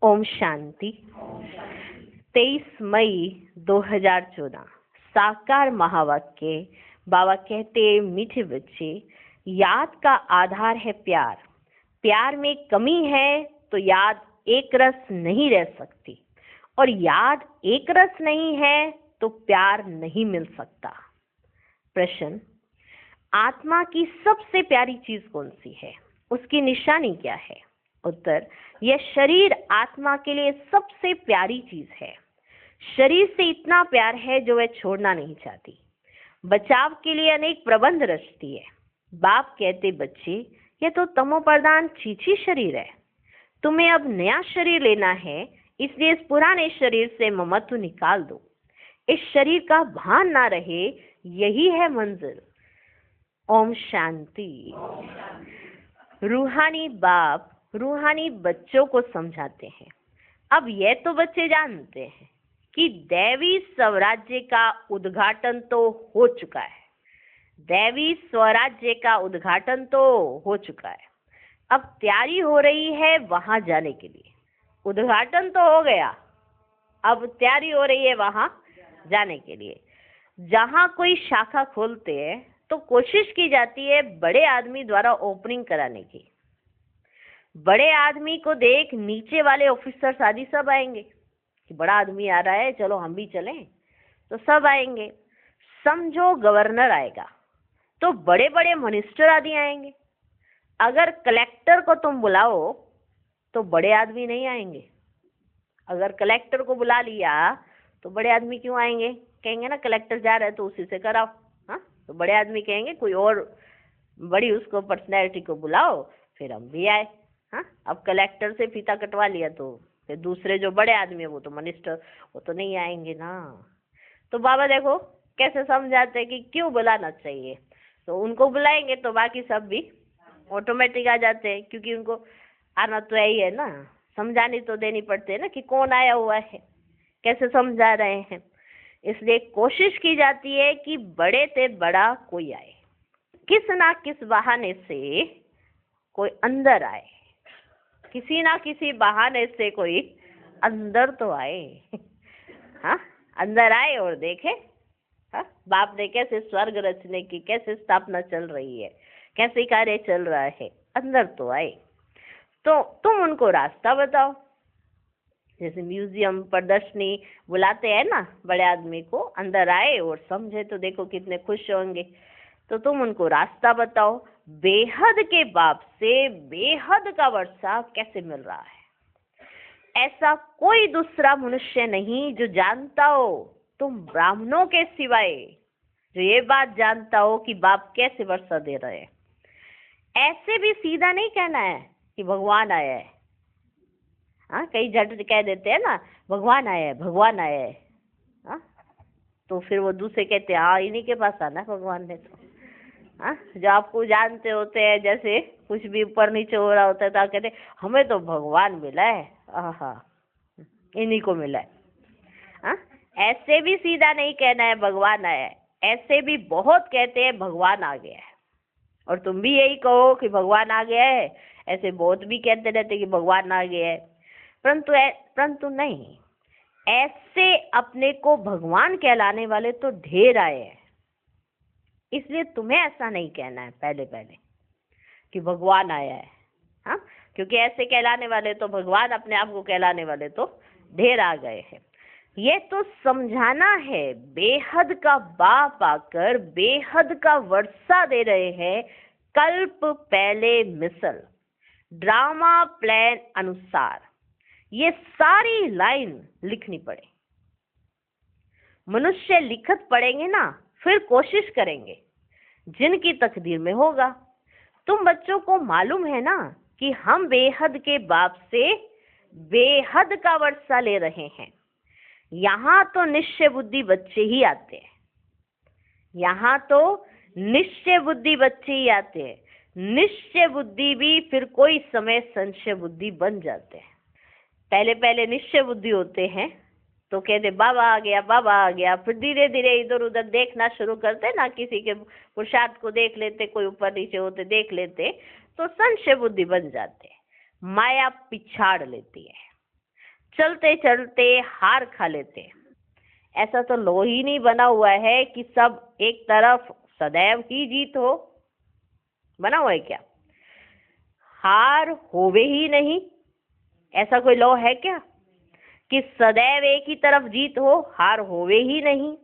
ओम शांति। 23 मई 2014 साकार महावाक्य। बाबा कहते, मीठे बच्चे, याद का आधार है प्यार। प्यार में कमी है तो याद एक रस नहीं रह सकती, और याद एक रस नहीं है तो प्यार नहीं मिल सकता। प्रश्न: आत्मा की सबसे प्यारी चीज कौन सी है? उसकी निशानी क्या है? उत्तर: यह शरीर आत्मा के लिए सबसे प्यारी चीज है। शरीर से इतना प्यार है जो वह छोड़ना नहीं चाहती। बचाव के लिए अनेक प्रबंध रचती है। बाप कहते, बच्चे, यह तो तमोप्रधान चीची शरीर है। तुम्हें अब नया शरीर लेना है, इसलिए इस पुराने शरीर से ममत्व निकाल दो। इस शरीर का भान ना रहे, यही है मंजिल। ओम शांति। रूहानी बाप रूहानी बच्चों को समझाते हैं। अब यह तो बच्चे जानते हैं कि दैवी स्वराज्य का उद्घाटन तो हो चुका है। दैवी स्वराज्य का उद्घाटन तो हो चुका है। अब तैयारी हो रही है वहां जाने के लिए। उद्घाटन तो हो गया, अब तैयारी हो रही है वहां जाने के लिए। जहां कोई शाखा खोलते हैं तो कोशिश की जाती है बड़े आदमी द्वारा ओपनिंग कराने की। बड़े आदमी को देख नीचे वाले ऑफिसर्स आदि सब आएंगे कि बड़ा आदमी आ रहा है, चलो हम भी चलें, तो सब आएंगे। समझो गवर्नर आएगा तो बड़े बड़े मिनिस्टर आदि आएंगे। अगर कलेक्टर को तुम बुलाओ तो बड़े आदमी नहीं आएंगे। अगर कलेक्टर को बुला लिया तो बड़े आदमी क्यों आएंगे? कहेंगे ना कलेक्टर जा रहा है तो उसी से कराओ। हाँ, तो बड़े आदमी कहेंगे कोई और बड़ी उसको पर्सनैलिटी को बुलाओ, फिर हम भी आए। हाँ, अब कलेक्टर से फीता कटवा लिया तो फिर दूसरे जो बड़े आदमी है वो तो मिनिस्टर, वो तो नहीं आएंगे ना। तो बाबा देखो कैसे समझाते हैं कि क्यों बुलाना चाहिए। तो उनको बुलाएंगे तो बाकी सब भी ऑटोमेटिक आ जाते हैं, क्योंकि उनको आना तो यही है ना। समझानी तो देनी पड़ती है ना कि कौन आया हुआ है, कैसे समझा रहे हैं। इसलिए कोशिश की जाती है कि बड़े से बड़ा कोई आए, किस ना किस बहाने से कोई अंदर आए, किसी ना किसी बहाने से कोई अंदर तो आए। हाँ, अंदर आए और देखे हाँ बाप ने कैसे स्वर्ग रचने की कैसे स्थापना चल रही है, कैसे कार्य चल रहा है, अंदर तो आए। तो तुम उनको रास्ता बताओ। जैसे म्यूजियम प्रदर्शनी बुलाते हैं ना बड़े आदमी को, अंदर आए और समझे तो देखो कितने खुश होंगे। तो तुम उनको रास्ता बताओ। बेहद के बाप से बेहद का वर्षा कैसे मिल रहा है। ऐसा कोई दूसरा मनुष्य नहीं जो जानता हो, तुम ब्राह्मणों के सिवाय, जो ये बात जानता हो कि बाप कैसे वर्षा दे रहे हैं। ऐसे भी सीधा नहीं कहना है कि भगवान आया है। हाँ, कई झट कह देते हैं ना भगवान आया है, भगवान आया है। हाँ, तो फिर वो दूसरे कहते हैं हाँ इन्हीं के पास आना है भगवान ने। तो हाँ, जो आपको जानते होते हैं, जैसे कुछ भी ऊपर नीचे हो रहा होता है तो आप कहते हैं हमें तो भगवान मिला है, हाँ इन्हीं को मिला है। हाँ, ऐसे भी सीधा नहीं कहना है भगवान आया है। ऐसे भी बहुत कहते हैं भगवान आ गया है, और तुम भी यही कहो कि भगवान आ गया है। ऐसे बहुत भी कहते रहते कि भगवान आ गया है, परंतु नहीं, ऐसे अपने को भगवान कहलाने वाले तो ढेर आए हैं। इसलिए तुम्हें ऐसा नहीं कहना है पहले कि भगवान आया है। हाँ, क्योंकि ऐसे कहलाने वाले तो भगवान अपने आप को कहलाने वाले तो ढेर आ गए हैं। ये तो समझाना है बेहद का बाप आकर बेहद का वर्षा दे रहे हैं। कल्प पहले मिसल ड्रामा प्लान अनुसार ये सारी लाइन लिखनी पड़े। मनुष्य लिखत पढ़ेंगे ना, फिर कोशिश करेंगे, जिनकी तकदीर में होगा। तुम बच्चों को मालूम है ना कि हम बेहद के बाप से बेहद का वर्षा ले रहे हैं। यहाँ तो निश्चय बुद्धि बच्चे ही आते हैं। यहाँ तो निश्चय बुद्धि बच्चे ही आते हैं। निश्चय बुद्धि भी फिर कोई समय संशय बुद्धि बन जाते हैं। पहले निश्चय बुद्धि होते हैं तो कहते बाबा आ गया, बाबा आ गया। फिर धीरे धीरे इधर उधर देखना शुरू करते ना, किसी के पुरुषार्थ को देख लेते, कोई ऊपर नीचे होते देख लेते, तो संशय बुद्धि बन जाते। माया पिछाड़ लेती है। चलते चलते हार खा लेते हैं। ऐसा तो लो ही नहीं बना हुआ है कि सब एक तरफ सदैव ही जीत हो। बना हुआ है क्या? हार होवे ही नहीं, ऐसा कोई लॉ है क्या कि सदैव एक ही तरफ जीत हो, हार होवे ही नहीं।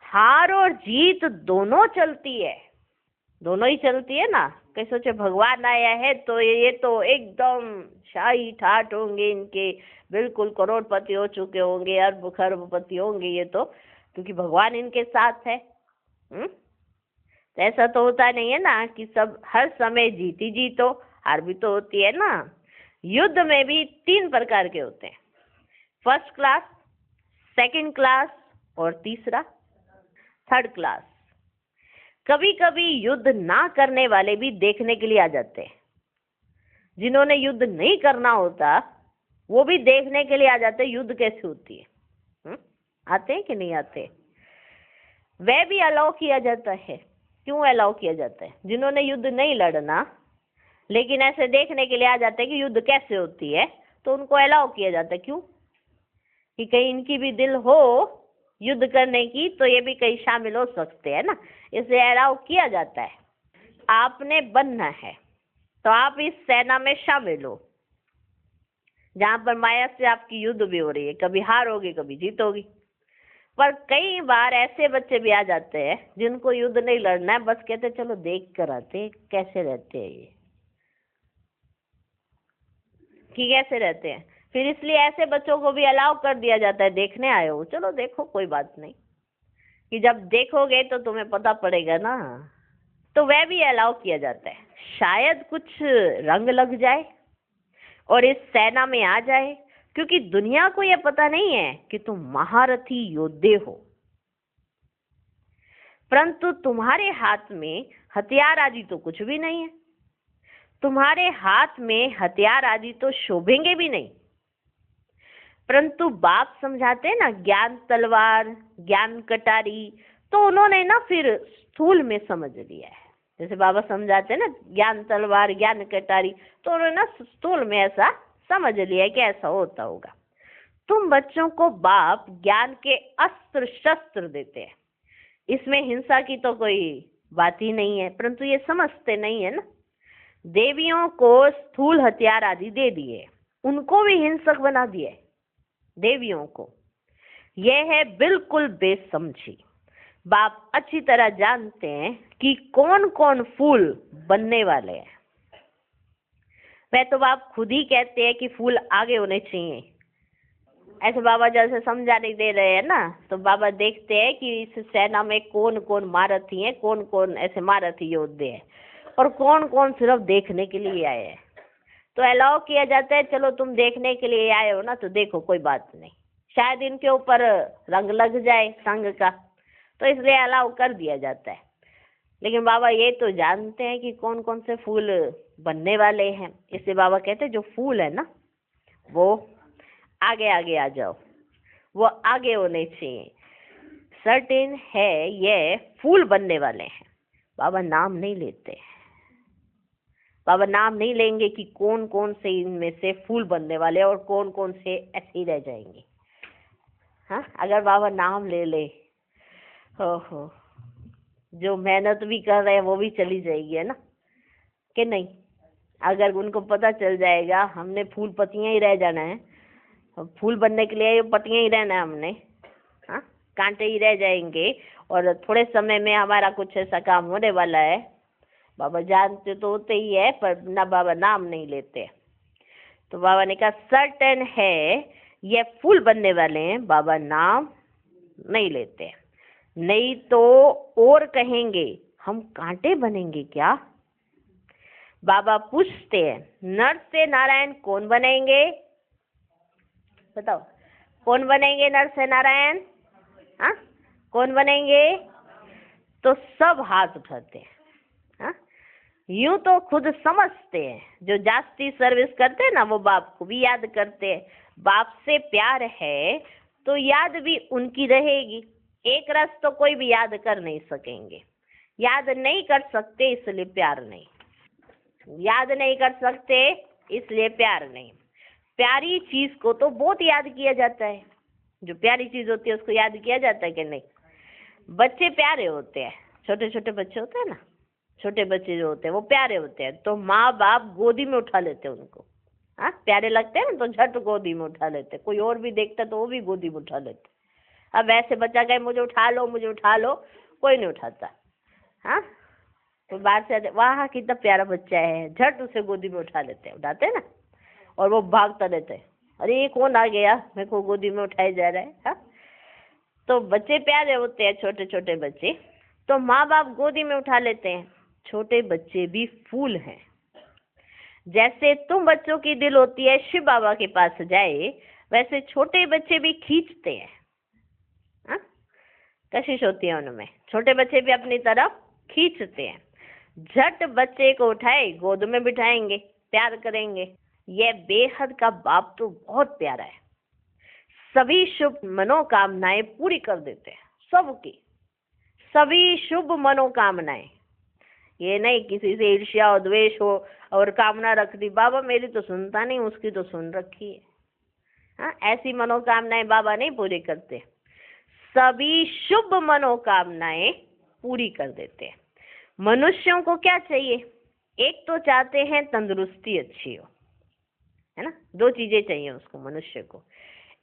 हार और जीत दोनों चलती है, दोनों ही चलती है ना। कहीं सोचे भगवान आया है तो ये तो एकदम शाही ठाट होंगे इनके, बिल्कुल करोड़पति हो चुके होंगे, अरब खरबपति होंगे ये तो, क्योंकि भगवान इनके साथ है। तो ऐसा तो होता नहीं है ना कि सब हर समय जीत ही जीत हो, हार भी तो होती है ना। युद्ध में भी 3 प्रकार के होते हैं, फर्स्ट क्लास, सेकंड क्लास और तीसरा थर्ड क्लास। कभी कभी युद्ध ना करने वाले भी देखने के लिए आ जाते हैं, जिन्होंने युद्ध नहीं करना होता वो भी देखने के लिए आ जाते हैं युद्ध कैसे होती है। आते हैं कि नहीं आते? वह भी अलाउ किया जाता है। क्यों अलाउ किया जाता है? जिन्होंने युद्ध नहीं लड़ना लेकिन ऐसे देखने के लिए आ जाते हैं कि युद्ध कैसे होती है, तो उनको अलाउ किया जाता है। क्यों? कि कहीं इनकी भी दिल हो युद्ध करने की तो ये भी कहीं शामिल हो सकते हैं ना, इसे अलाउ किया जाता है। आपने बनना है तो आप इस सेना में शामिल हो, जहां पर माया से आपकी युद्ध भी हो रही है, कभी हारोगे कभी जीतोगी। पर कई बार ऐसे बच्चे भी आ जाते हैं जिनको युद्ध नहीं लड़ना है, बस कहते चलो देख कर आते कैसे रहते हैं ये, कि कैसे रहते हैं। फिर इसलिए ऐसे बच्चों को भी अलाउ कर दिया जाता है, देखने आए हो चलो देखो कोई बात नहीं, कि जब देखोगे तो तुम्हें पता पड़ेगा ना। तो वह भी अलाउ किया जाता है, शायद कुछ रंग लग जाए और इस सेना में आ जाए, क्योंकि दुनिया को यह पता नहीं है कि तुम महारथी योद्धे हो, परंतु तुम्हारे हाथ में हथियार आदि तो कुछ भी नहीं है। तुम्हारे हाथ में हथियार आदि तो शोभेंगे भी नहीं, परंतु बाप समझाते हैं ना ज्ञान तलवार ज्ञान कटारी, तो उन्होंने ना फिर स्थूल में समझ लिया है। जैसे बाबा समझाते हैं ना ज्ञान तलवार ज्ञान कटारी, तो उन्होंने ना स्थूल में ऐसा समझ लिया है कि ऐसा होता होगा। तुम बच्चों को बाप ज्ञान के अस्त्र शस्त्र देते हैं, इसमें हिंसा की तो कोई बात ही नहीं है, परंतु ये समझते नहीं है ना। देवियों को स्थूल हथियार आदि दे दिए, उनको भी हिंसक बना दिए देवियों को। यह है बिल्कुल बेसमझी। बाप अच्छी तरह जानते हैं कि कौन कौन फूल बनने वाले हैं। वह तो बाप खुद ही कहते हैं कि फूल आगे होने चाहिए। ऐसे बाबा जैसे समझा नहीं दे रहे हैं ना, तो बाबा देखते हैं कि इस सेना में कौन कौन महारथी हैं, कौन कौन ऐसे महारथी योद्धे हैं और कौन कौन सिर्फ देखने के लिए आए हैं। तो अलाउ किया जाता है, चलो तुम देखने के लिए आए हो ना तो देखो कोई बात नहीं, शायद इनके ऊपर रंग लग जाए संग का, तो इसलिए अलाउ कर दिया जाता है। लेकिन बाबा ये तो जानते हैं कि कौन कौन से फूल बनने वाले हैं, इसलिए बाबा कहते हैं जो फूल है ना वो आगे आगे आ जाओ, वो आगे होने चाहिए। सर्टेन है ये फूल बनने वाले हैं। बाबा नाम नहीं लेते, बाबा नाम नहीं लेंगे कि कौन कौन से इनमें से फूल बनने वाले और कौन कौन से ऐसे ही रह जाएंगे। हाँ, अगर बाबा नाम ले ले हो जो मेहनत भी कर रहे हैं वो भी चली जाएगी, है ना कि नहीं। अगर उनको पता चल जाएगा हमने फूल पत्तियां ही रह जाना है, फूल बनने के लिए पत्तियां ही रहना है हमने, हाँ कांटे ही रह जाएंगे और थोड़े समय में हमारा कुछ ऐसा काम होने वाला है। बाबा जानते तो होते ही है, पर ना बाबा नाम नहीं लेते। तो बाबा ने कहा सर्टेन है ये फूल बनने वाले हैं, बाबा नाम नहीं लेते। नहीं तो और कहेंगे हम कांटे बनेंगे क्या। बाबा पूछते हैं नर से नारायण कौन बनेंगे, बताओ कौन बनेंगे नर से नारायण, हाँ कौन बनेंगे। तो सब हाथ उठाते हैं। हाँ, यूं तो खुद समझते हैं, जो जास्ती सर्विस करते हैं ना वो बाप को भी याद करते हैं। बाप से प्यार है तो याद भी उनकी रहेगी। एक रस तो कोई भी याद कर नहीं सकेंगे, याद नहीं कर सकते इसलिए प्यार नहीं, याद नहीं कर सकते इसलिए प्यार नहीं। प्यारी चीज को तो बहुत याद किया जाता है, जो प्यारी चीज होती है उसको याद किया जाता है कि नहीं। बच्चे प्यारे होते हैं, छोटे छोटे बच्चे होते हैं ना, छोटे बच्चे जो होते हैं वो प्यारे होते हैं, तो माँ बाप गोदी में उठा लेते हैं उनको। हाँ, प्यारे लगते हैं ना तो झट गोदी में उठा लेते। कोई और भी देखता तो वो भी गोदी में उठा लेते। अब ऐसे बच्चा कहे मुझे उठा लो मुझे उठा लो, कोई नहीं उठाता। हाँ, तो बाहर से आते, वाह कितना प्यारा बच्चा है, झट उसे गोदी में उठा लेते हैं, उठाते हैं ना, और वो भागता रहता है, अरे ये कौन आ गया मेरे को गोदी में उठाया जा रहा है। हाँ, तो बच्चे प्यारे होते हैं, छोटे छोटे बच्चे, तो माँ बाप गोदी में उठा लेते हैं। छोटे बच्चे भी फूल हैं, जैसे तुम बच्चों की दिल होती है शिव बाबा के पास जाए, वैसे छोटे बच्चे भी खींचते हैं। हाँ, कशिश होती है उनमें, छोटे बच्चे भी अपनी तरफ खींचते हैं। झट बच्चे को उठाए गोद में बिठाएंगे, प्यार करेंगे। यह बेहद का बाप तो बहुत प्यारा है, सभी शुभ मनोकामनाएं पूरी कर देते हैं, सबकी सभी शुभ मनोकामनाएं। ये नहीं किसी से ईर्ष्या और द्वेष हो और कामना रख दी, बाबा मेरी तो सुनता नहीं उसकी तो सुन रखी है। हाँ, ऐसी मनोकामनाएं बाबा नहीं पूरी करते, सभी शुभ मनोकामनाएं पूरी कर देते हैं। मनुष्यों को क्या चाहिए, एक तो चाहते हैं तंदुरुस्ती अच्छी हो, है ना, दो चीजें चाहिए उसको मनुष्य को,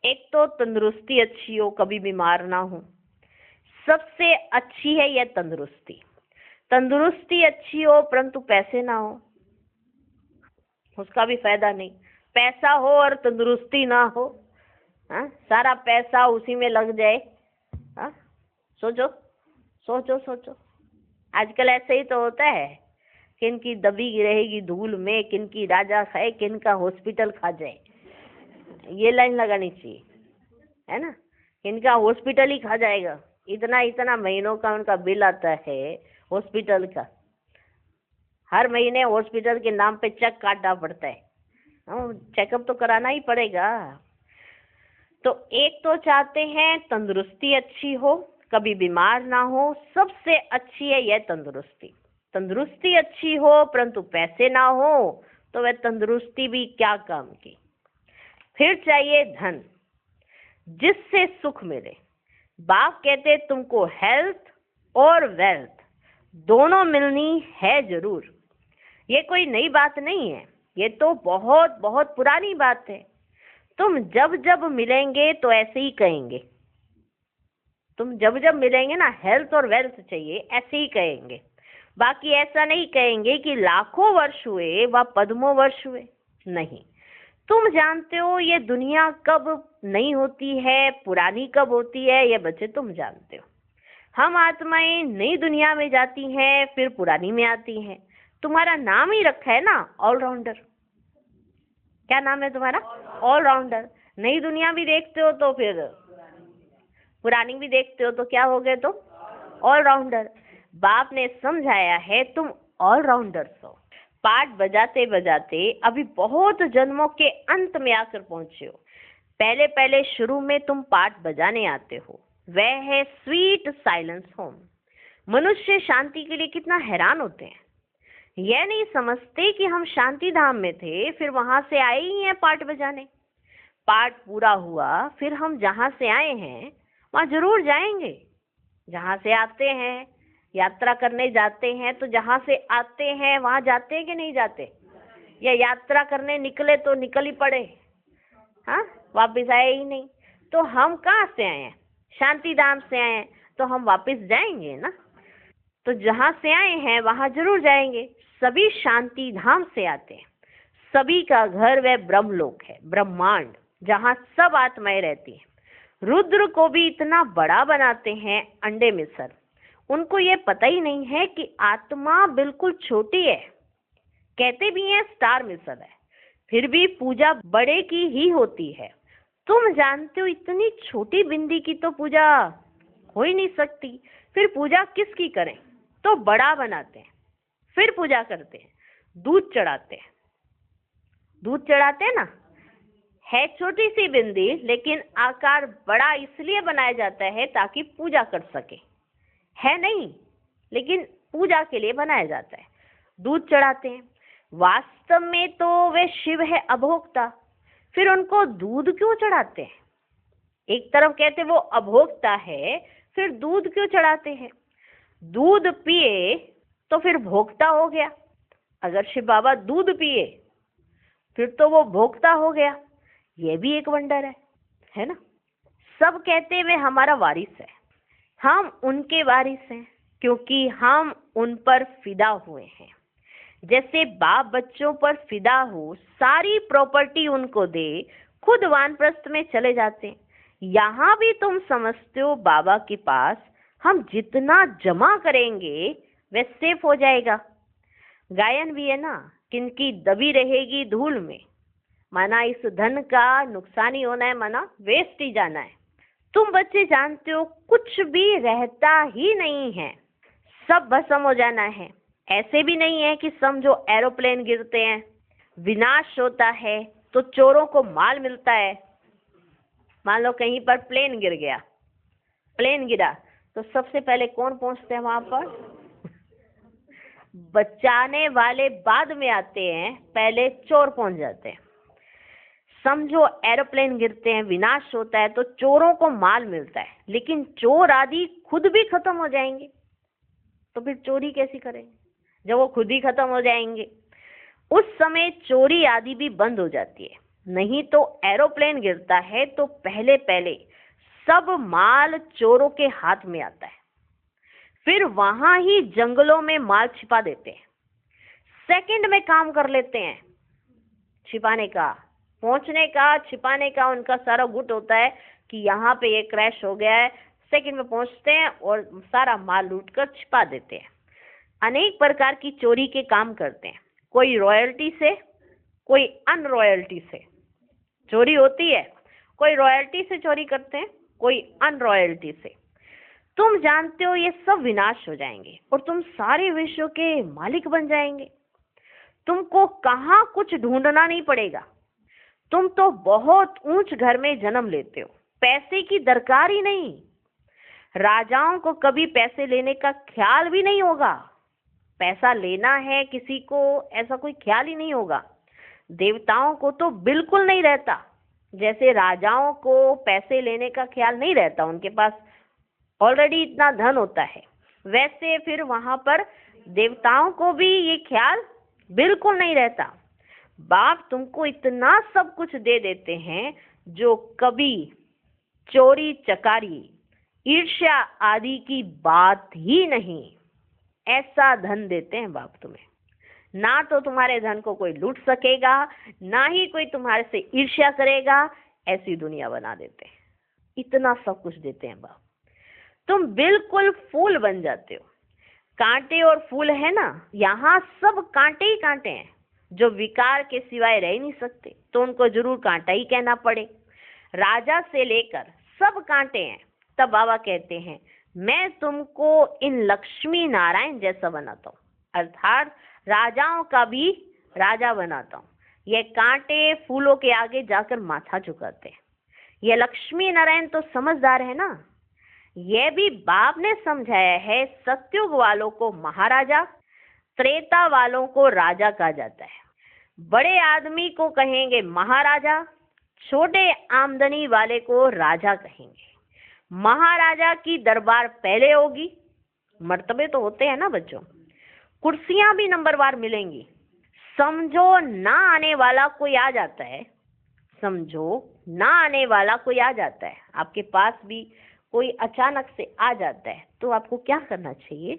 एक तो तंदुरुस्ती अच्छी हो, कभी बीमार ना हो, सबसे अच्छी है यह तंदुरुस्ती। तंदुरुस्ती अच्छी हो परंतु पैसे ना हो, उसका भी फायदा नहीं। पैसा हो और तंदुरुस्ती ना हो, हाँ, सारा पैसा उसी में लग जाए। हाँ, सोचो सोचो सोचो, आजकल ऐसे ही तो होता है, किनकी दबी रहेगी धूल में, किनकी राजा खाए, किनका हॉस्पिटल खा जाए, ये लाइन लगानी चाहिए, है ना, किनका हॉस्पिटल ही खा जाएगा। इतना इतना महीनों का उनका बिल आता है हॉस्पिटल का, हर महीने हॉस्पिटल के नाम पे चेक काटना पड़ता है, चेकअप तो कराना ही पड़ेगा। तो एक तो चाहते हैं तंदुरुस्ती अच्छी हो, कभी बीमार ना हो, सबसे अच्छी है यह तंदुरुस्ती। तंदुरुस्ती अच्छी हो परंतु पैसे ना हो तो वह तंदुरुस्ती भी क्या काम की। फिर चाहिए धन, जिससे सुख मिले। बाप कहते तुमको हेल्थ और वेल्थ दोनों मिलनी है जरूर। ये कोई नई बात नहीं है, ये तो बहुत बहुत पुरानी बात है। तुम जब जब मिलेंगे तो ऐसे ही कहेंगे, तुम जब जब मिलेंगे ना हेल्थ और वेल्थ चाहिए ऐसे ही कहेंगे। बाकी ऐसा नहीं कहेंगे कि लाखों वर्ष हुए व पद्मों वर्ष हुए, नहीं। तुम जानते हो ये दुनिया कब नई होती है, पुरानी कब होती है, ये बच्चे तुम जानते हो। हम आत्माएं नई दुनिया में जाती हैं फिर पुरानी में आती हैं। तुम्हारा नाम ही रखा है ना ऑलराउंडर। क्या नाम है तुम्हारा? ऑलराउंडर। नई दुनिया भी देखते हो तो फिर पुरानी भी देखते हो तो क्या हो गए, तो ऑलराउंडर। बाप ने समझाया है तुम ऑलराउंडर हो। पाठ बजाते बजाते अभी बहुत जन्मों के अंत में आकर पहुंचे हो। पहले पहले शुरू में तुम पाठ बजाने आते हो, वह है स्वीट साइलेंस होम। मनुष्य शांति के लिए कितना हैरान होते हैं, यह नहीं समझते कि हम शांति धाम में थे फिर वहां से आए ही हैं पाठ बजाने। पाठ पूरा हुआ फिर हम जहां से आए हैं वहां जरूर जाएंगे। जहां से आते हैं, यात्रा करने जाते हैं तो जहां से आते हैं वहां जाते हैं कि नहीं जाते, या यात्रा करने निकले तो निकल ही पड़े, हाँ, वापिस आए ही नहीं। तो हम कहाँ से आए हैं? शांति धाम से आए हैं, तो हम वापिस जाएंगे ना। तो जहां से आए हैं वहां जरूर जाएंगे। सभी शांति धाम से आते हैं। सभी का घर वह ब्रह्मलोक है, ब्रह्मांड, जहां सब आत्माएं रहती हैं। रुद्र को भी इतना बड़ा बनाते हैं अंडे में सर। उनको ये पता ही नहीं है कि आत्मा बिल्कुल छोटी है। कहते भी हैं स्टार मिसल है, फिर भी पूजा बड़े की ही होती है। तुम जानते हो इतनी छोटी बिंदी की तो पूजा हो ही नहीं सकती, फिर पूजा किसकी करें? तो बड़ा बनाते हैं, फिर पूजा करते हैं, दूध चढ़ाते हैं। दूध चढ़ाते हैं ना, है छोटी सी बिंदी लेकिन आकार बड़ा इसलिए बनाया जाता है ताकि पूजा कर सके, है नहीं लेकिन पूजा के लिए बनाया जाता है। दूध चढ़ाते हैं। वास्तव में तो वे शिव है अभोक्ता, फिर उनको दूध क्यों चढ़ाते हैं? एक तरफ कहते वो अभोक्ता है, फिर दूध क्यों चढ़ाते हैं? दूध पिए तो फिर भोक्ता हो गया। अगर शिव बाबा दूध पिए फिर तो वो भोक्ता हो गया। ये भी एक वंडर है ना? सब कहते वे हमारा वारिस है। हम उनके वारिस हैं क्योंकि हम उन पर फिदा हुए हैं। जैसे बाप बच्चों पर फिदा हो, सारी प्रॉपर्टी उनको दे, खुद वानप्रस्थ में चले जाते हैं। यहाँ भी तुम समझते हो बाबा के पास हम जितना जमा करेंगे वह सेफ हो जाएगा। गायन भी है ना, किनकी दबी रहेगी धूल में, माना इस धन का नुकसान ही होना है, माना वेस्ट ही जाना है। तुम बच्चे जानते हो कुछ भी रहता ही नहीं है, सब भस्म हो जाना है। ऐसे भी नहीं है कि समझो एरोप्लेन गिरते हैं, विनाश होता है तो चोरों को माल मिलता है। मान लो कहीं पर प्लेन गिर गया, प्लेन गिरा तो सबसे पहले कौन पहुंचते हैं वहां पर? बचाने वाले बाद में आते हैं, पहले चोर पहुंच जाते हैं। समझो एरोप्लेन गिरते हैं, विनाश होता है तो चोरों को माल मिलता है, लेकिन चोर आदि खुद भी खत्म हो जाएंगे तो फिर चोरी कैसी करेंगे? जब वो खुद ही खत्म हो जाएंगे उस समय चोरी आदि भी बंद हो जाती है। नहीं तो एरोप्लेन गिरता है तो पहले पहले सब माल चोरों के हाथ में आता है, फिर वहां ही जंगलों में माल छिपा देते हैं। सेकंड में काम कर लेते हैं छिपाने का, पहुंचने का, छिपाने का। उनका सारा गुट होता है कि यहाँ पे ये क्रैश हो गया है, सेकंड में पहुंचते हैं और सारा माल लूट कर छिपा देते हैं। अनेक प्रकार की चोरी के काम करते हैं, कोई रॉयल्टी से, कोई अनरॉयल्टी से चोरी होती है। कोई रॉयल्टी से चोरी करते हैं, कोई अनरॉयल्टी से। तुम जानते हो ये सब विनाश हो जाएंगे और तुम सारे विश्व के मालिक बन जाएंगे। तुमको कहाँ कुछ ढूंढना नहीं पड़ेगा। तुम तो बहुत ऊंच घर में जन्म लेते हो, पैसे की दरकार ही नहीं। राजाओं को कभी पैसे लेने का ख्याल भी नहीं होगा, पैसा लेना है किसी को ऐसा कोई ख्याल ही नहीं होगा। देवताओं को तो बिल्कुल नहीं रहता, जैसे राजाओं को पैसे लेने का ख्याल नहीं रहता, उनके पास ऑलरेडी इतना धन होता है, वैसे फिर वहां पर देवताओं को भी ये ख्याल बिल्कुल नहीं रहता। बाप तुमको इतना सब कुछ दे देते हैं जो कभी चोरी चकारी, ईर्ष्या आदि की बात ही नहीं। ऐसा धन देते हैं बाप तुम्हें, ना तो तुम्हारे धन को कोई लूट सकेगा, ना ही कोई तुम्हारे से ईर्ष्या करेगा। ऐसी दुनिया बना देते हैं, इतना सब कुछ देते हैं बाप। तुम बिल्कुल फूल बन जाते हो। कांटे और फूल है ना, यहाँ सब कांटे ही कांटे हैं, जो विकार के सिवाय रह नहीं सकते, तो उनको जरूर कांटा ही कहना पड़े। राजा से लेकर सब कांटे हैं। तब बाबा कहते हैं मैं तुमको इन लक्ष्मी नारायण जैसा बनाता हूँ, अर्थात राजाओं का भी राजा बनाता हूँ। ये कांटे फूलों के आगे जाकर माथा झुकाते हैं। ये लक्ष्मी नारायण तो समझदार है ना, ये भी बाप ने समझाया है। सत्युग वालों को महाराजा, त्रेता वालों को राजा कहा जाता है। बड़े आदमी को कहेंगे महाराजा, छोटे आमदनी वाले को राजा कहेंगे। महाराजा की दरबार पहले होगी, मर्तबे तो होते हैं ना बच्चों, कुर्सियां भी नंबरवार मिलेंगी। समझो ना आने वाला कोई आ जाता है, समझो ना आने वाला कोई आ जाता है, आपके पास भी कोई अचानक से आ जाता है, तो आपको क्या करना चाहिए?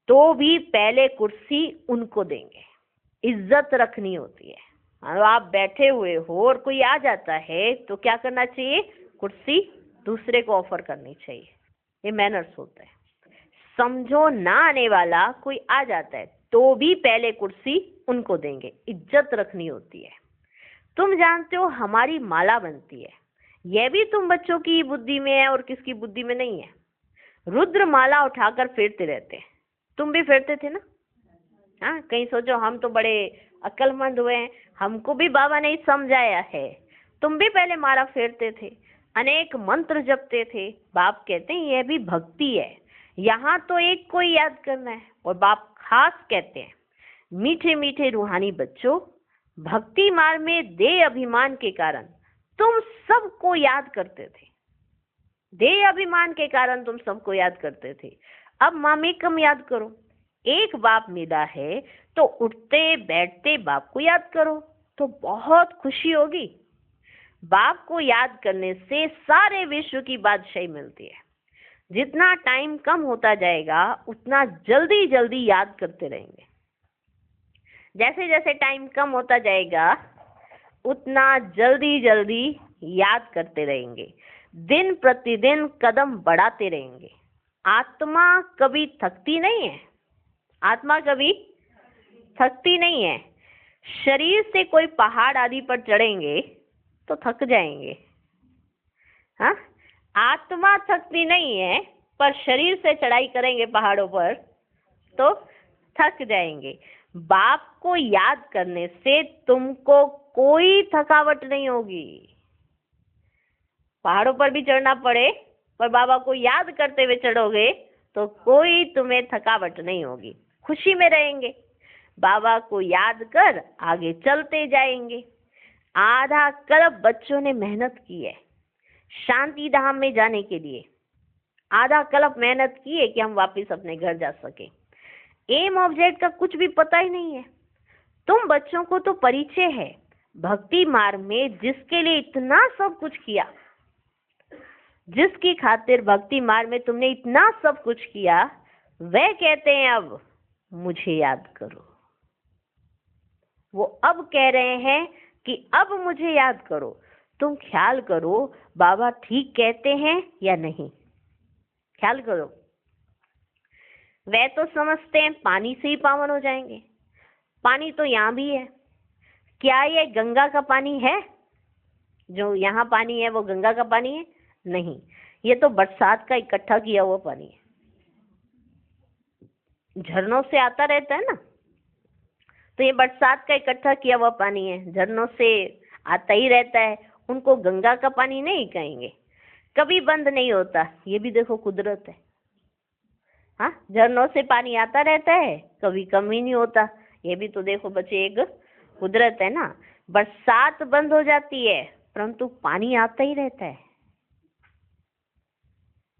तो भी पहले कुर्सी उनको देंगे, इज्जत रखनी होती है। और आप बैठे हुए हो और कोई आ जाता है तो क्या करना चाहिए? कुर्सी दूसरे को ऑफर करनी चाहिए, ये मैनर्स होता है। समझो ना आने वाला कोई आ जाता है तो भी पहले कुर्सी उनको देंगे, इज्जत रखनी होती है। तुम जानते हो हमारी माला बनती है, यह भी तुम बच्चों की बुद्धि में है और किसकी बुद्धि में नहीं है। रुद्र माला उठाकर फेरते रहते हैं, तुम भी फेरते थे ना? हाँ, कहीं सोचो हम तो बड़े अक्लमंद हुए हैं, हमको भी बाबा ने समझाया है। तुम भी पहले माला फेरते थे, अनेक मंत्र जपते थे। बाप कहते हैं यह भी भक्ति है, यहाँ तो एक को याद करना है। और बाप खास कहते हैं मीठे मीठे रूहानी बच्चों, भक्ति मार्ग में देह अभिमान के कारण तुम सबको याद करते थे। देह अभिमान के कारण तुम सबको याद करते थे। अब मामे कम याद करो। एक बाप मिला है तो उठते बैठते बाप को याद करो तो बहुत खुशी होगी। बाप को याद करने से सारे विश्व की बादशाही मिलती है। जितना टाइम कम होता जाएगा उतना जल्दी जल्दी याद करते रहेंगे। जैसे जैसे टाइम कम होता जाएगा उतना जल्दी जल्दी याद करते रहेंगे। दिन प्रतिदिन कदम बढ़ाते रहेंगे। आत्मा कभी थकती नहीं है। आत्मा कभी थकती नहीं है। शरीर से कोई पहाड़ आदि पर चढ़ेंगे तो थक जाएंगे। हाँ, आत्मा थकती नहीं है, पर शरीर से चढ़ाई करेंगे पहाड़ों पर तो थक जाएंगे। बाप को याद करने से तुमको कोई थकावट नहीं होगी। पहाड़ों पर भी चढ़ना पड़े पर बाबा को याद करते हुए चढ़ोगे तो कोई तुम्हें थकावट नहीं होगी। खुशी में रहेंगे। बाबा को याद कर आगे चलते जाएंगे। आधा कल्प बच्चों ने मेहनत की है शांति धाम में जाने के लिए। आधा कल्प मेहनत की है कि हम वापस अपने घर जा सके। एम ऑब्जेक्ट का कुछ भी पता ही नहीं है। तुम बच्चों को तो परिचय है भक्ति मार्ग में जिसके लिए इतना सब कुछ किया, जिसकी खातिर भक्ति मार्ग में तुमने इतना सब कुछ किया, वह कहते हैं अब मुझे याद करो। वो अब कह रहे हैं कि अब मुझे याद करो। तुम ख्याल करो बाबा ठीक कहते हैं या नहीं। ख्याल करो। वे तो समझते हैं पानी से ही पावन हो जाएंगे। पानी तो यहाँ भी है। क्या ये गंगा का पानी है? जो यहाँ पानी है वो गंगा का पानी है? नहीं, ये तो बरसात का इकट्ठा किया हुआ पानी है। झरनों से आता रहता है ना, तो ये बरसात का इकट्ठा किया हुआ पानी है। झरनों से आता ही रहता है। उनको गंगा का पानी नहीं कहेंगे। कभी बंद नहीं होता। ये भी देखो कुदरत है। हाँ, झरनों से पानी आता रहता है, कभी कम ही नहीं होता। ये भी तो देखो बच्चे एक कुदरत है ना। बरसात बंद हो जाती है परंतु पानी आता ही रहता है।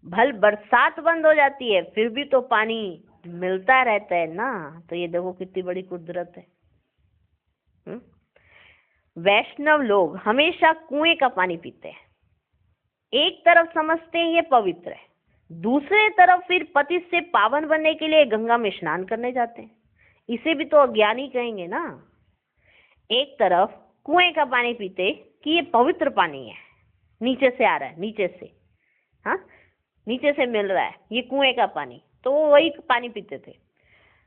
भल बरसात बंद हो जाती है फिर भी तो पानी मिलता रहता है ना। तो ये देखो कितनी बड़ी कुदरत है। वैष्णव लोग हमेशा कुएं का पानी पीते हैं। एक तरफ समझते हैं ये पवित्र है, दूसरे तरफ फिर पति से पावन बनने के लिए गंगा में स्नान करने जाते हैं। इसे भी तो अज्ञानी कहेंगे ना। एक तरफ कुएं का पानी पीते कि ये पवित्र पानी है, नीचे से आ रहा है, नीचे से, हाँ नीचे से मिल रहा है ये कुएं का पानी, तो वो वही पानी पीते थे।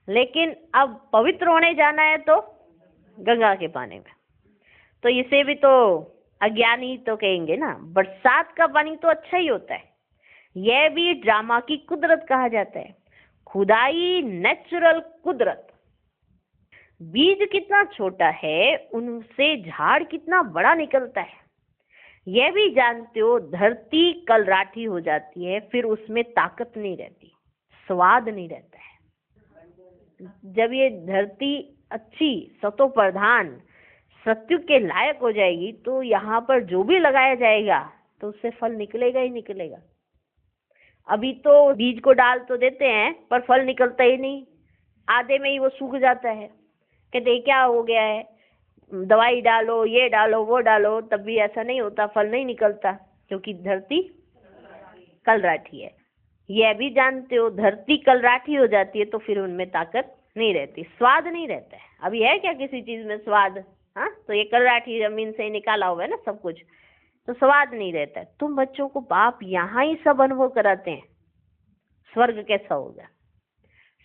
लेकिन अब पवित्र होने जाना है तो गंगा के पानी में, तो इसे भी तो अज्ञानी तो कहेंगे ना। बरसात का पानी तो अच्छा ही होता है। यह भी ड्रामा की कुदरत कहा जाता है। खुदाई नेचुरल कुदरत। बीज कितना छोटा है उनसे झाड़ कितना बड़ा निकलता है। यह भी जानते हो धरती कलराठी हो जाती है फिर उसमें ताकत नहीं रहती, स्वाद नहीं रहता है। जब ये धरती अच्छी सतो प्रधान सत्युग के लायक हो जाएगी तो यहाँ पर जो भी लगाया जाएगा तो उससे फल निकलेगा ही निकलेगा। अभी तो बीज को डाल तो देते हैं पर फल निकलता ही नहीं। आधे में ही वो सूख जाता है। कहते क्या हो गया है, दवाई डालो, ये डालो, वो डालो, तब भी ऐसा नहीं होता, फल नहीं निकलता, क्योंकि धरती कलराठी है। यह भी जानते हो धरती कलराठी हो जाती है तो फिर उनमें ताकत नहीं रहती, स्वाद नहीं रहता है। अभी है क्या किसी चीज में स्वाद? हाँ, तो ये कलराठी जमीन से निकाला हुआ है ना सब कुछ, तो स्वाद नहीं रहता है। तुम बच्चों को बाप यहाँ ही सब अनुभव कराते हैं स्वर्ग कैसा होगा,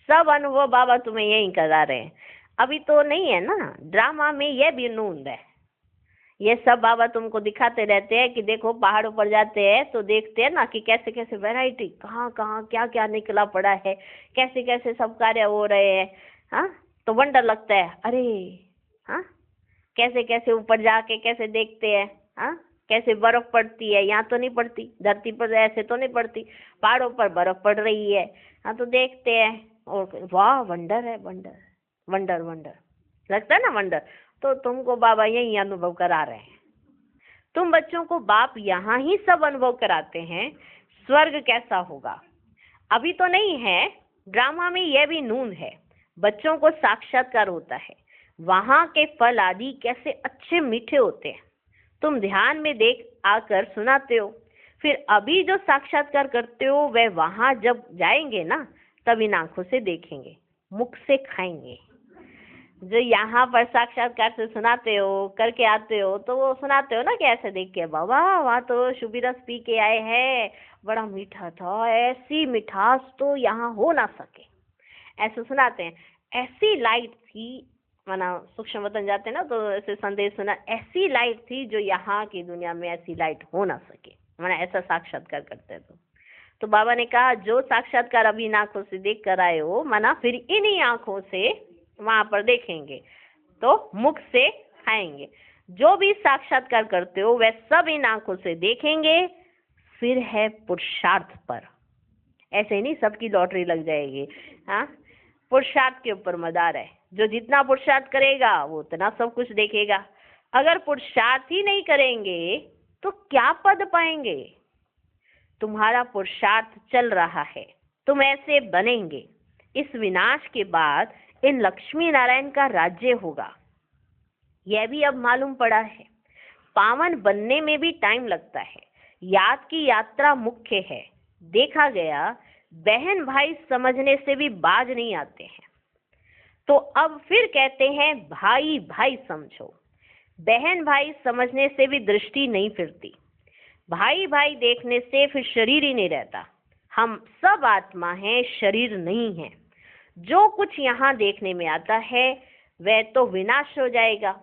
सब अनुभव बाबा तुम्हें यही करा रहे हैं। अभी तो नहीं है ना, ड्रामा में यह भी नूंद है। ये सब बाबा तुमको दिखाते रहते हैं कि देखो पहाड़ों पर जाते हैं तो देखते हैं ना कि कैसे कैसे वैरायटी, कहाँ कहाँ क्या क्या निकला पड़ा है, कैसे कैसे सब कार्य हो रहे हैं। हाँ, तो वंडर लगता है। अरे हाँ, कैसे कैसे ऊपर जाके कैसे देखते हैं। हाँ, कैसे बर्फ पड़ती है, यहाँ तो नहीं पड़ती, धरती पर ऐसे तो नहीं पड़ती, पहाड़ों पर बर्फ पड़ रही है। हाँ, तो देखते हैं और वाह वंडर है, वंडर वंडर वंडर लगता है ना, वंडर। तो तुमको बाबा यही अनुभव करा रहे हैं। तुम बच्चों को बाप यहाँ ही सब अनुभव कराते हैं स्वर्ग कैसा होगा। अभी तो नहीं है, ड्रामा में यह भी नून है, बच्चों को साक्षात्कार होता है, वहां के फल आदि कैसे अच्छे मीठे होते हैं, तुम ध्यान में देख आकर सुनाते हो। फिर अभी जो साक्षात्कार करते हो वह वहां जब जाएंगे ना, तब इन आंखों से देखेंगे, मुख से खाएंगे। जो यहाँ पर साक्षात्कार से सुनाते हो, करके आते हो, तो वो सुनाते हो ना कि ऐसे देख के, बाबा वहाँ तो शुभी रस पी के आए हैं, बड़ा मीठा था, ऐसी मिठास तो यहाँ हो ना सके, ऐसे सुनाते हैं। ऐसी लाइट थी, माना सूक्ष्म वतन जाते ना तो ऐसे संदेश सुना, ऐसी लाइट थी जो यहाँ की दुनिया में ऐसी लाइट हो ना सके, माना ऐसा साक्षात्कार करते हैं। तो बाबा ने कहा जो साक्षात्कार अभी इन आंखों से देख कर आए हो, माना फिर इन्हीं आंखों से वहां पर देखेंगे, तो मुख से खाएंगे। जो भी साक्षात्कार करते हो वह सब इन आंखों से देखेंगे। फिर है पुरुषार्थ पर, ऐसे ही नहीं सबकी लॉटरी लग जाएगी। हाँ, पुरुषार्थ के ऊपर मदार है। जो जितना पुरुषार्थ करेगा वो उतना सब कुछ देखेगा। अगर पुरुषार्थ ही नहीं करेंगे तो क्या पद पाएंगे। तुम्हारा पुरुषार्थ चल रहा है, तुम ऐसे बनेंगे। इस विनाश के बाद इन लक्ष्मी नारायण का राज्य होगा, यह भी अब मालूम पड़ा है। पावन बनने में भी टाइम लगता है, याद की यात्रा मुख्य है। देखा गया बहन भाई समझने से भी बाज नहीं आते हैं, तो अब फिर कहते हैं भाई भाई समझो। बहन भाई समझने से भी दृष्टि नहीं फिरती, भाई भाई देखने से फिर शरीर ही नहीं रहता। हम सब आत्मा हैं, शरीर नहीं है। जो कुछ यहाँ देखने में आता है वह तो विनाश हो जाएगा।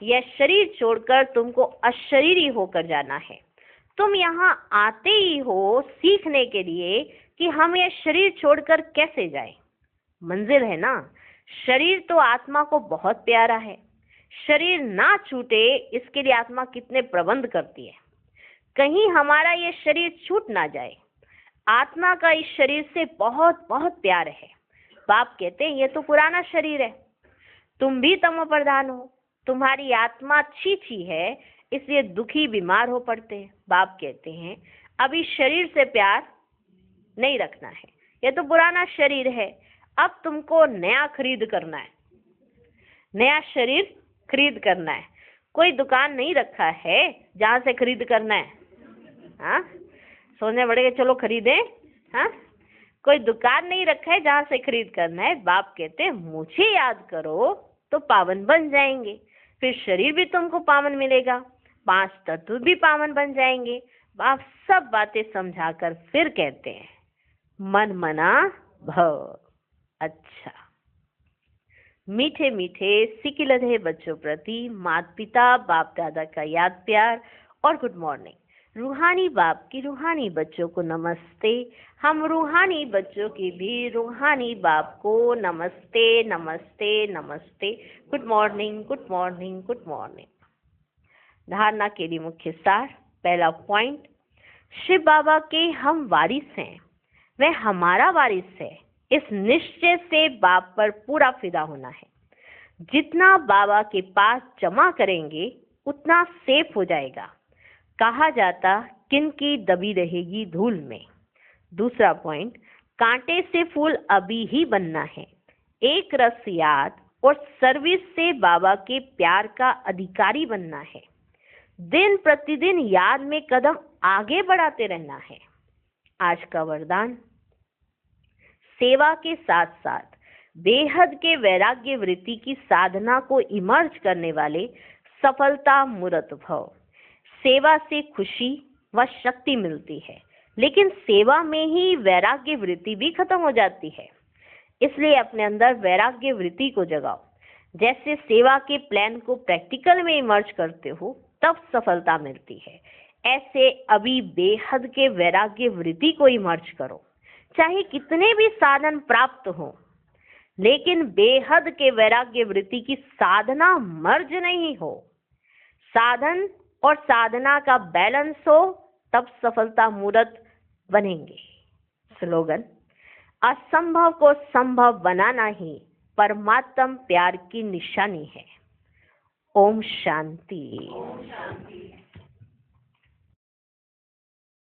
यह शरीर छोड़कर तुमको अशरीरी होकर जाना है। तुम यहाँ आते ही हो सीखने के लिए कि हम यह शरीर छोड़कर कैसे जाएं। मंजिल है ना, शरीर तो आत्मा को बहुत प्यारा है। शरीर ना छूटे इसके लिए आत्मा कितने प्रबंध करती है। कहीं हमारा ये शरीर छूट ना जाए। आत्मा का इस शरीर से बहुत बहुत प्यार है। बाप कहते हैं ये तो पुराना शरीर है, तुम भी तमो प्रधान हो, तुम्हारी आत्मा अच्छी छी है, इसलिए दुखी बीमार हो पड़ते हैं। बाप कहते हैं अभी शरीर से प्यार नहीं रखना है, ये तो पुराना शरीर है, अब तुमको नया खरीद करना है, नया शरीर खरीद करना है। कोई दुकान नहीं रखा है जहाँ से खरीद करना है। हाँ, सोचने पड़ेगा चलो खरीदें। हाँ, कोई दुकान नहीं रखा है जहाँ से खरीद करना है। बाप कहते हैं मुझे याद करो तो पावन बन जाएंगे, फिर शरीर भी तुमको पावन मिलेगा, 5 तत्व भी पावन बन जाएंगे। बाप सब बातें समझाकर फिर कहते हैं मन मना भव। अच्छा, मीठे मीठे सिकिलधे बच्चों प्रति माता पिता बाप दादा का याद प्यार और गुड मॉर्निंग। रूहानी बाप की रूहानी बच्चों को नमस्ते। हम रूहानी बच्चों की भी रूहानी बाप को नमस्ते नमस्ते नमस्ते। Good morning good morning good morning. धारणा के लिए मुख्य सार। पहला पॉइंट, शिव बाबा के हम वारिस हैं, वह हमारा वारिस है। इस निश्चय से बाप पर पूरा फिदा होना है। जितना बाबा के पास जमा करेंगे उतना सेफ हो जाएगा। कहा जाता किनकी दबी रहेगी धूल में। दूसरा पॉइंट, कांटे से फूल अभी ही बनना है। एक रस याद और सर्विस से बाबा के प्यार का अधिकारी बनना है। दिन प्रतिदिन याद में कदम आगे बढ़ाते रहना है। आज का वरदान, सेवा के साथ साथ बेहद के वैराग्य वृत्ति की साधना को इमर्ज करने वाले सफलता मूर्त भव। सेवा से खुशी व शक्ति मिलती है, लेकिन सेवा में ही वैराग्य वृत्ति भी खत्म हो जाती है। इसलिए अपने अंदर वैराग्य वृत्ति को जगाओ। जैसे सेवा के प्लान को प्रैक्टिकल में इमर्ज करते हो तब सफलता मिलती है, ऐसे अभी बेहद के वैराग्य वृत्ति को इमर्ज करो। चाहे कितने भी साधन प्राप्त हो, लेकिन बेहद के वैराग्य वृत्ति की साधना मर्ज नहीं हो। साधन और साधना का बैलेंस हो तब सफलता मूर्त बनेंगे। स्लोगन, असंभव को संभव बनाना ही परमात्म प्यार की निशानी है। ओम शांति।